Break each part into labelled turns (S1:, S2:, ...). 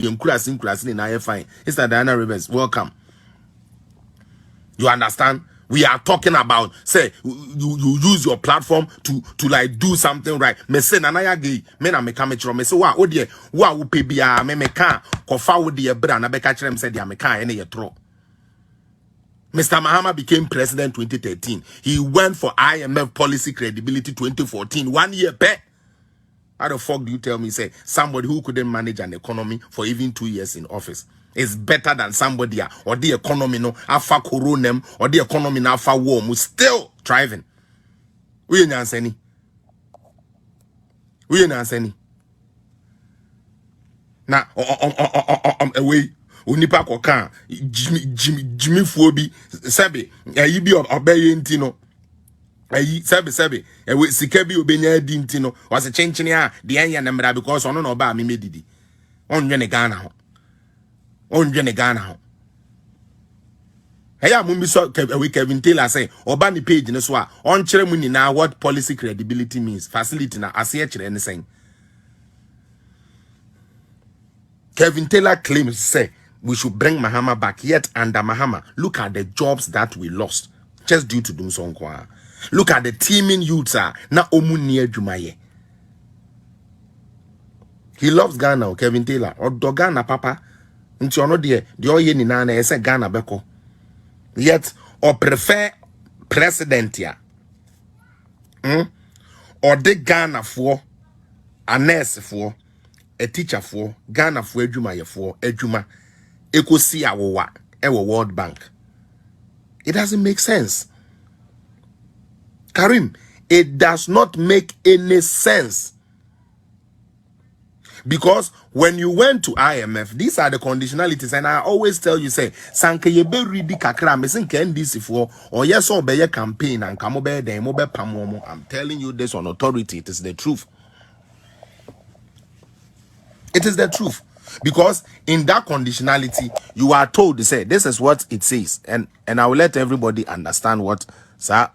S1: in I fine. It's Diana Rivers. Welcome. You understand? We are talking about, say, you use your platform to like do something right. Me say nanaya gay, me na me kamechro. Me say wa odie wa upe bia me can kofa odie bra na beka chere me say dia me can ene yetro. Mr. Mahama became president 2013. He went for IMF policy credibility 2014. 1 year back. How the fuck do you tell me, say, somebody who couldn't manage an economy for even 2 years in office is better than somebody or the economy no alpha coronem or the economy no alpha war who's still thriving? We ain't answer any. We ain't answer any. Now, away. Unipa koka Jimmy Fobi Sabi you be obey intino ayi sabi we sikabi obenya di ntino was a chenchene a de anya na mra because ono no ba me medidi onwe ne Ghana ho Hey, mumbi so we Kevin Taylor say oba ni page ne so a on kire mu ni na what policy credibility means facility na ase kire ne sen Kevin Taylor claims say we should bring Mahama back, yet under Mahama, look at the jobs that we lost just due to Dumsonkwa. Look at the teeming youths na omunie jumaye. He loves Ghana, Kevin Taylor, or do Ghana papa. Until you know the oye ni na ese Ghana beko. Yet or prefer president ya. Or the Ghana for a nurse for a teacher for Ghana for ejuma for ejuma. Eko see our World Bank. It doesn't make sense. Karim, it does not make any sense. Because when you went to IMF, these are the conditionalities, and I always tell you, say, Sanke yebe ridi kakra, mesin ken this for, or yes, or be campaign, and come over the mobe pamomo. I'm telling you this on authority, it is the truth. It is the truth. Because in that conditionality, you are told to say, this is what it says. And I will let everybody understand what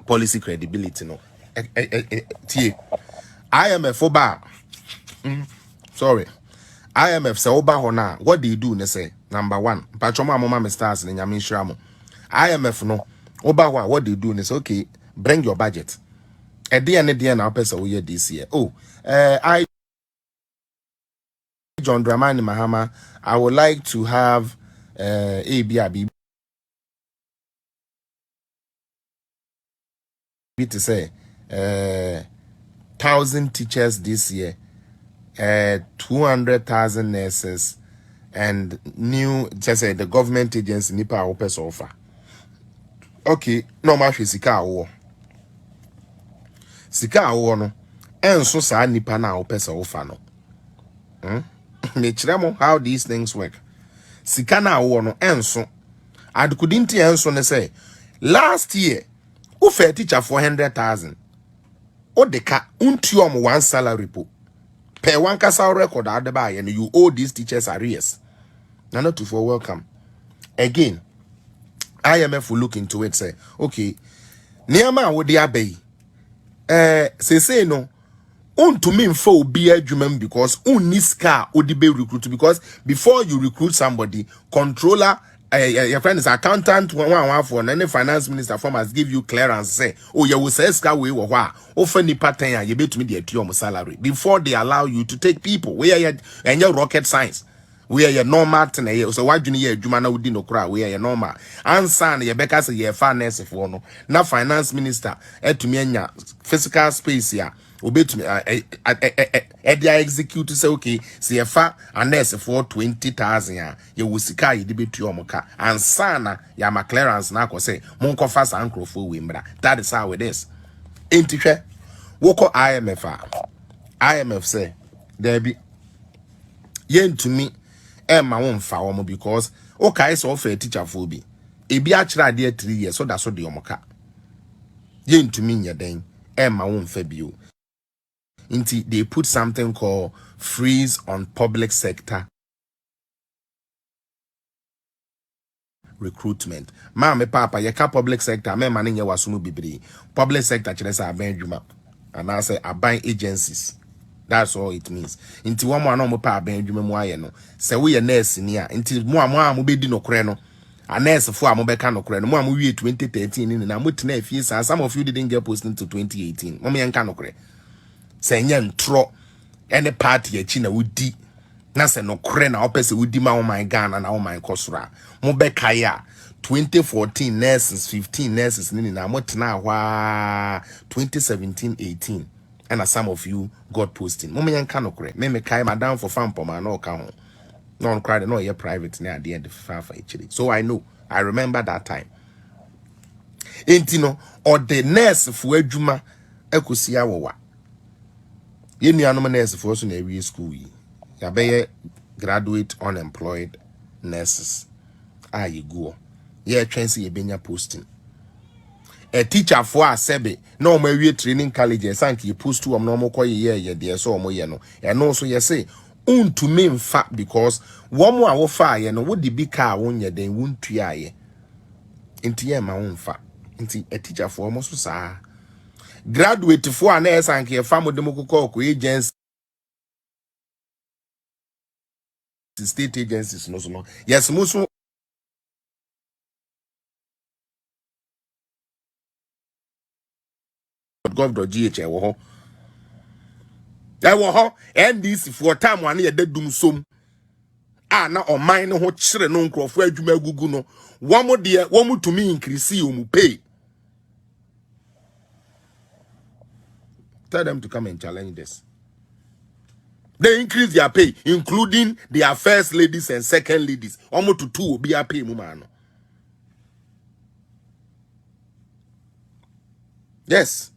S1: policy credibility no. IMF oba. Sorry. IMF say oba hona. What do you do? They say, number one. Pachoma mama stars in Yamin Shramo. IMF no. Oba what do you do? They say, okay, bring your budget. At the end of the year, now pesa we this year. Oh, John Dramani Mahama, I would like to have ABIB to say 1,000 teachers this year, 200,000 nurses, and new just say the government agency nipa opes offer. Okay, no matter sika awo. Sika awo no, enso sa nipa na opes offer no. How these things work. Sikana awo enso. And couldn't enso say last year who fair teacher 400,000. O deka untiom one salary po. Per one kasa record adeba and you owe these teachers arrears. Now not to for welcome. Again, IMF will look into it, say, okay, Niama wo dia bay. Say no. To me for be a human because niska odibe recruit because before you recruit somebody, controller, your friend is accountant, one for any finance minister form must give you clearance. Say, oh, you will say ska we or wha often the pattern you bet me the salary before they allow you to take people where you and your rocket science. We are your normal thing. So why do you Jumana Udi no cry? We are your normal. And son, your Becca say your finance for no. Now finance minister to me physical space here. Obey to me. Edia execute say okay. See a fa and nurse for 20,000. You will see car you debate your moka. And sana ya ma clearance na ko say monko fast and crofo wimbra. That is how it is. Ain't it? Woko IMF. IMF say there be yen to me. Emma won't foul because okay, so for a teacher for be. A be actually there 3 years, so that's what the omoka. Yen to me, ya then Emma won't fabio. Inti they put something called freeze on public sector recruitment. Ma me papa, ya ka public sector, me maning ya wasumu bibri. Public sector chile sa aben juma. And I say aban agencies. That's all it means. Inti one more no mo pa ben dwuma mu aye no. Se we nurse ni a inti mo be di no kore no. A nurse fo a mo be ka no kore no. Mo a mo wie 2013 ni na mo tena afie sa. Some of you didn't get posted to 2018. Mo me nka no kore. Se nya ntro any party a chi na wudi. Na se no kore na opese wudi ma o my Ghana na o my kosura. Mo be kaya 2014 nurses, 15 nurses ni na mo tena wa 2017, 18. And some of you got posting. Mommy and canokre. Me kai madam for fun for no count. No cry no you're private near the end of for actually. So I know. I remember that time. Intino or the nurse for Juma Ekusia wa. Ye ni anoma nurse for so na every school yi. Ya be graduate unemployed nurses. Ah you go. Ye chance ye benya posting. A teacher for a sebe no we training college and sank you post to normal call ye dear so mo ye no and also ye say to me in fact because one more our fire no would the big car won ye then won't try into ye my own fact into a teacher for almost sa graduate for an air sank ye family democratic agency state agencies no yes most gov.gh ewo ho NDC for time one ye dedum som na o man no ho kire no nkrofo adwuma gugu no womo de womo tumi increase o mu pay. Tell them to come and challenge this. They increase their pay, including their first ladies and second ladies. Almost to 2 be a pay mu man. Yes.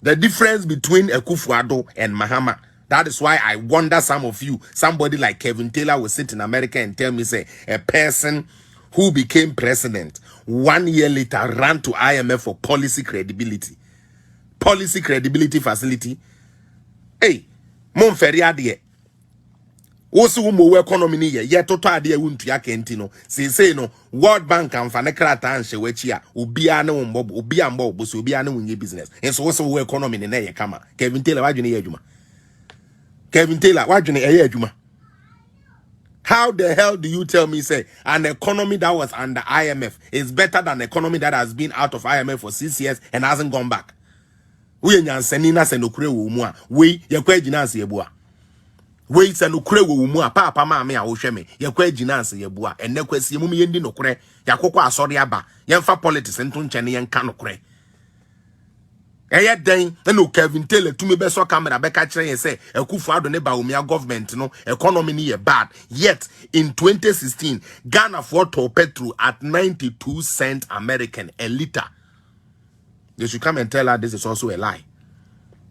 S1: The difference between Akufo-Addo and Mahama. That is why I wonder some of you, somebody like Kevin Taylor will sit in America and tell me, say, a person who became president 1 year later ran to IMF for policy credibility. Policy credibility facility. Hey, mon feriade. Also, wo economy ni ye total ade wuntu ya kenti no. Say no, World Bank and Fanekrata and Shewechia, ubia na mbob, ubia mbob, so ubia na wunye business. And so also economy ni ye kama. Kevin Taylor, why ye juma? Kevin Taylor, why ye juma? How the hell do you tell me, say, an economy that was under IMF is better than an economy that has been out of IMF for 6 years and hasn't gone back? We nyansenina senokure wo mu a, we ye kwa ginanse yebua. We se no kure wo mu a papa ma me a wo hwe me ye kwa ginanse ye bua enne kwasi mu ye ndi no kure yakokọ asori aba ye mfa politics nto nche ne ye nka no kure eye den no Kevin Taylor tumi be so camera be ka kire ye say Akufo-Addo ne ba omia government no economy ni ye bad, yet in 2016 Ghana for petrol at 92 cents American a liter. They should come and tell her this is also a lie.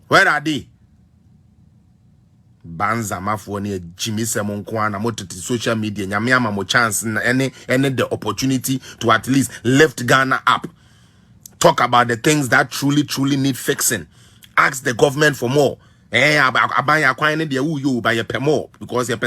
S1: Where are they? Banza mafoni Jimmy Semon Kwana mototi social media nyamiama mo chance any the opportunity to at least lift Ghana up. Talk about the things that truly need fixing. Ask the government for more. Abaya kwine de you by your more because your